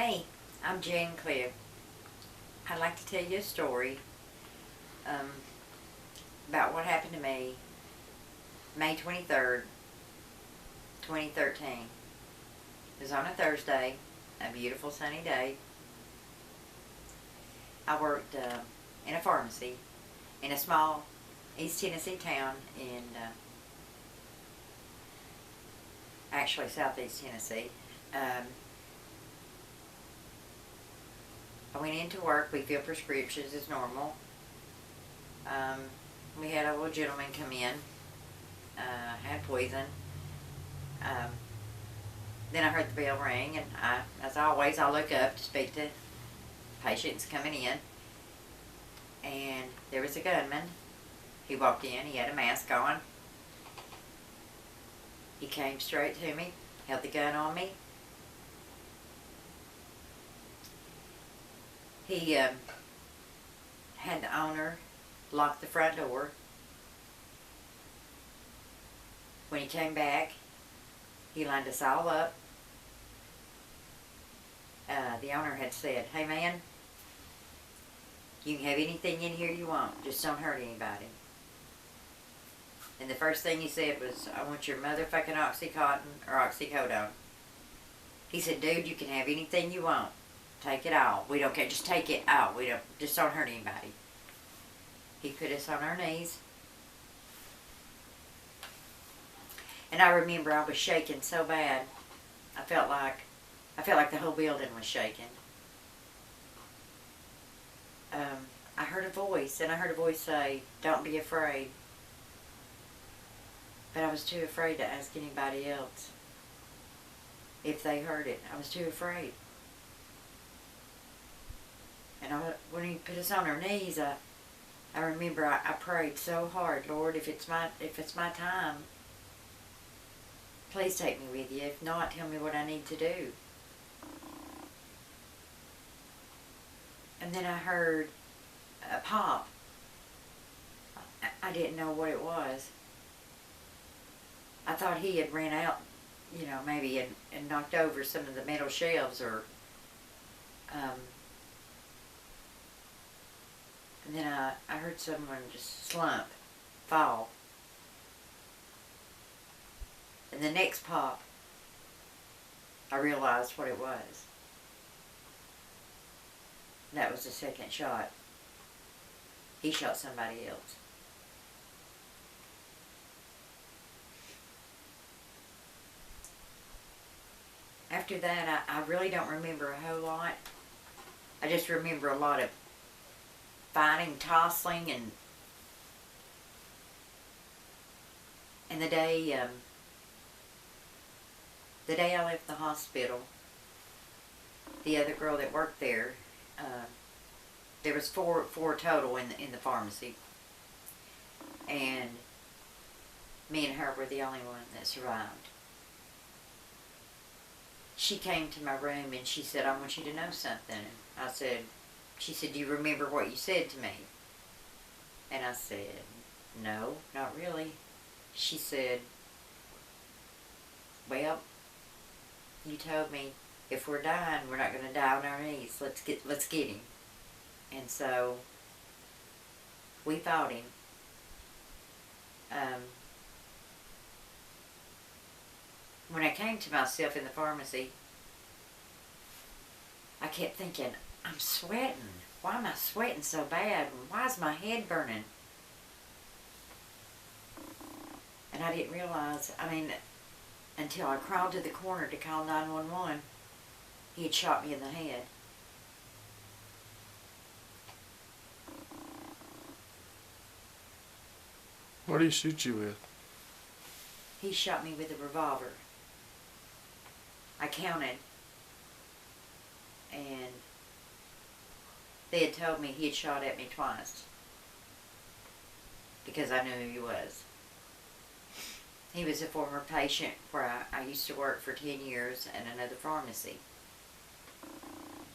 Hey, I'm Jan Clift. I'd like to tell you a story about what happened to me May 23rd, 2013. It was on a Thursday, a beautiful sunny day. I worked in a pharmacy in a small East Tennessee town in actually Southeast Tennessee. I went into work. We filled prescriptions as normal. We had a little gentleman come in, had poison. Then I heard the bell ring, and as always, I look up to speak to patients coming in. And there was a gunman. He walked in. He had a mask on. He came straight to me, held the gun on me. He had the owner lock the front door. When he came back, he lined us all up. The owner had said, "Hey man, you can have anything in here you want, just don't hurt anybody." And the first thing he said was, "I want your motherfucking Oxycontin or oxycodone." He said, "Dude, you can have anything you want. Take it all. We don't care. Just take it all. Just don't hurt anybody." He put us on our knees. And I remember I was shaking so bad. I felt like the whole building was shaking. I heard a voice, and I heard a voice say, "Don't be afraid." But I was too afraid to ask anybody else if they heard it. I was too afraid. And when he put us on our knees, I remember I prayed so hard, "Lord, if it's my time, please take me with you. If not, tell me what I need to do." And then I heard a pop. I didn't know what it was. I thought he had ran out, maybe and knocked over some of the metal shelves or... And then I heard someone just slump, fall. And the next pop, I realized what it was. That was the second shot. He shot somebody else. After that, I really don't remember a whole lot. I just remember a lot of fighting, tossing, and the day I left the hospital, the other girl that worked there, there was four total in the pharmacy, and me and her were the only one that survived. She came to my room and she said, "I want you to know something." And she said, "Do you remember what you said to me?" And I said, "No, not really." She said, "Well, you told me if we're dying, we're not going to die on our knees. Let's get him." And so we fought him. When I came to myself in the pharmacy, I kept thinking, I'm sweating. Why am I sweating so bad? Why is my head burning? And I didn't realize, until I crawled to the corner to call 911, he had shot me in the head. What did he shoot you with? He shot me with a revolver. I counted, and they had told me he had shot at me twice because I knew who he was. He was a former patient where I used to work for 10 years at another pharmacy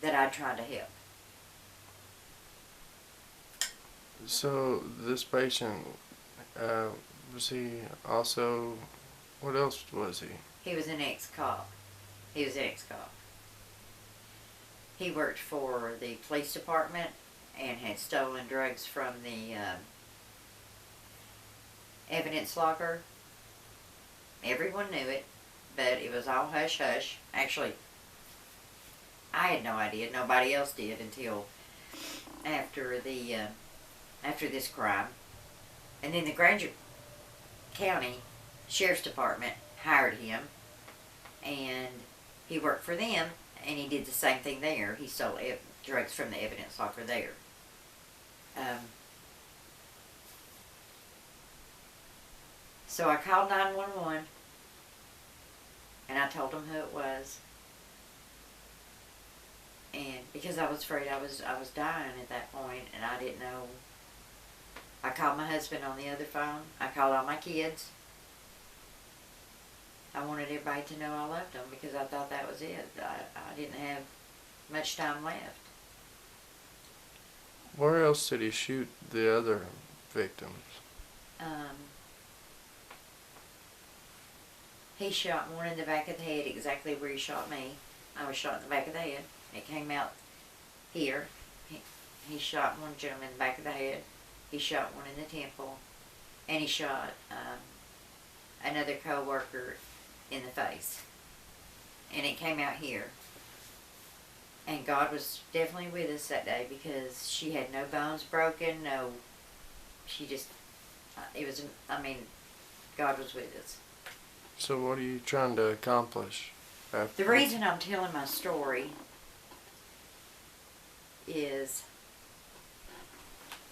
that I tried to help. So this patient, was he also, what else was he? He was an ex-cop. He worked for the police department and had stolen drugs from the evidence locker. Everyone knew it, but it was all hush hush. Actually, I had no idea. Nobody else did until after the after this crime. And then the Granger County Sheriff's Department hired him, and he worked for them, and he did the same thing there. He stole drugs from the evidence locker there. So I called 911, and I told them who it was. And because I was afraid I was dying at that point, and I didn't know. I called my husband on the other phone. I called all my kids. I wanted everybody to know I loved them because I thought that was it. I didn't have much time left. Where else did he shoot the other victims? He shot one in the back of the head, exactly where he shot me. I was shot in the back of the head. It came out here. He shot one gentleman in the back of the head. He shot one in the temple. And he shot another co-worker in the face. And it came out here. And God was definitely with us that day because she had no bones broken, she just, God was with us. So what are you trying to accomplish? The reason I'm telling my story is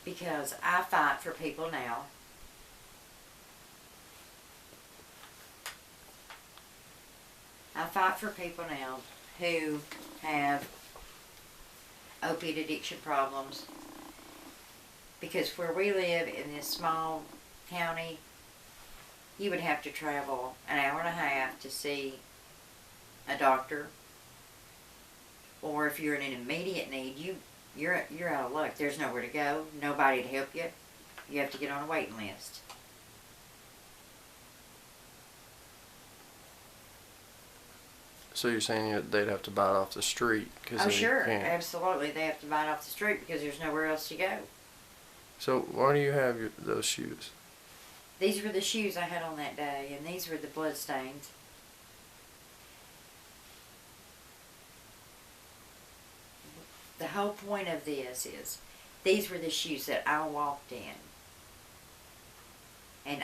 because I fight for people now who have opiate addiction problems, because where we live in this small county, you would have to travel an hour and a half to see a doctor, or if you're in an immediate need, you're out of luck. There's nowhere to go, nobody to help you. You have to get on a waiting list. So you're saying they'd have to buy it off the street? Oh, sure, absolutely. They have to buy it off the street because there's nowhere else to go. So why do you have those shoes? These were the shoes I had on that day, and these were the blood stains. The whole point of this is, these were the shoes that I walked in. And,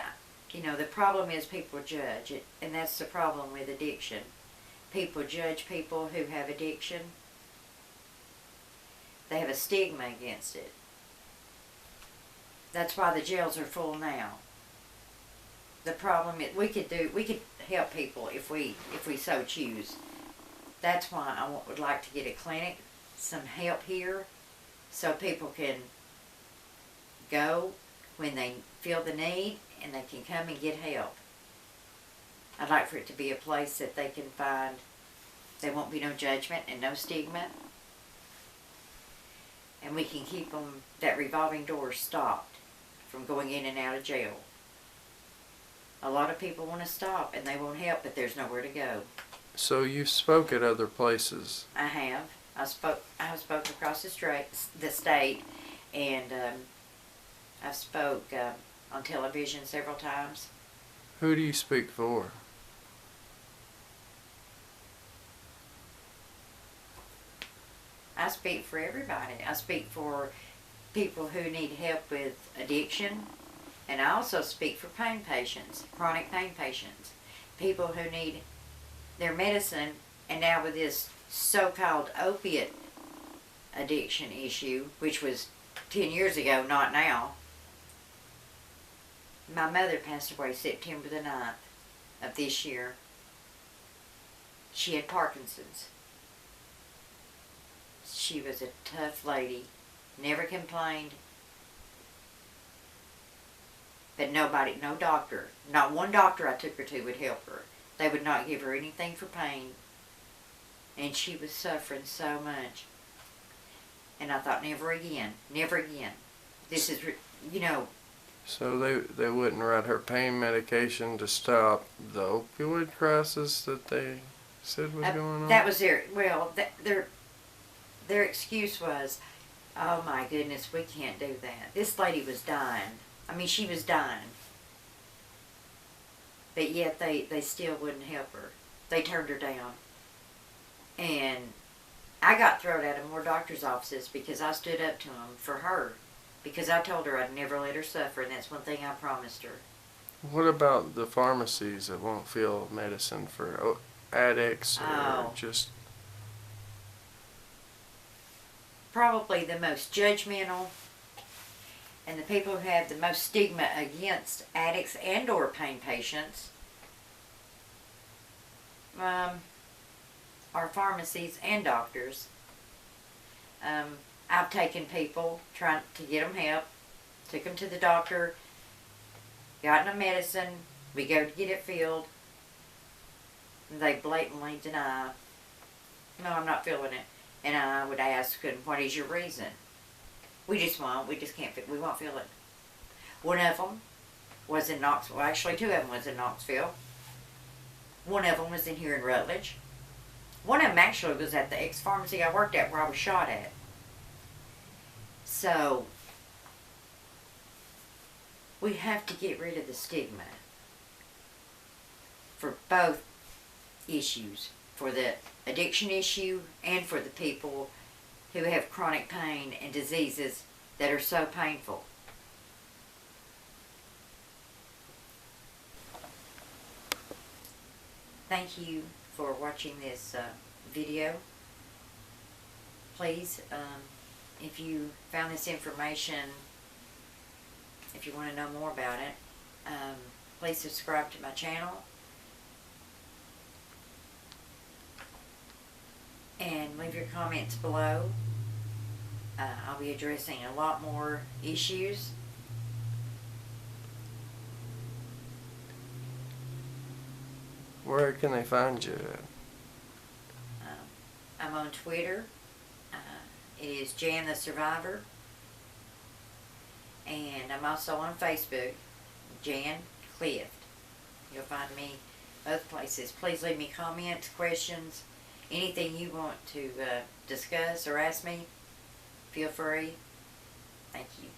the problem is people judge it, and that's the problem with addiction. People judge people who have addiction. They have a stigma against it. That's why the jails are full now. The problem is we could help people if we so choose. That's why I would like to get a clinic, some help here, so people can go when they feel the need and they can come and get help. I'd like for it to be a place that they can find, there won't be no judgment and no stigma. And we can keep them, that revolving door stopped from going in and out of jail. A lot of people want to stop and they want help, but there's nowhere to go. So you've spoke at other places. I have. I spoke across the state, and I've spoke on television several times. Who do you speak for? I speak for everybody. I speak for people who need help with addiction, and I also speak for pain patients, chronic pain patients, people who need their medicine, and now with this so-called opiate addiction issue, which was 10 years ago, not now. My mother passed away September the 9th of this year. She had Parkinson's. She was a tough lady, never complained. But nobody, no doctor, not one doctor I took her to would help her. They would not give her anything for pain. And she was suffering so much. And I thought, never again, never again. This is, So they wouldn't write her pain medication to stop the opioid crisis that they said was going on? That was their, their excuse was, oh my goodness, we can't do that. This lady was dying. I mean, she was dying. But yet they still wouldn't help her. They turned her down. And I got thrown out of more doctor's offices because I stood up to them for her. Because I told her I'd never let her suffer, and that's one thing I promised her. What about the pharmacies that won't fill medicine for addicts or just... Probably the most judgmental and the people who have the most stigma against addicts and or pain patients are pharmacies and doctors. I've taken people trying to get them help, took them to the doctor, gotten them medicine, we go to get it filled, and they blatantly deny, no, I'm not feeling it. And I would ask them, what is your reason? We just can't, we won't feel it. One of them was in Knoxville, well, actually 2 of them was in Knoxville. One of them was in here in Rutledge. One of them actually was at the ex-pharmacy I worked at where I was shot at. So, we have to get rid of the stigma for both issues. For the addiction issue and for the people who have chronic pain and diseases that are so painful. Thank you for watching this video. Please, if you found this information, if you want to know more about it, please subscribe to my channel. And leave your comments below. I'll be addressing a lot more issues. Where can they find you at? I'm on Twitter. It is Jan the Survivor. And I'm also on Facebook, Jan Clift. You'll find me both places. Please leave me comments, questions, anything you want to discuss or ask me. Feel free. Thank you.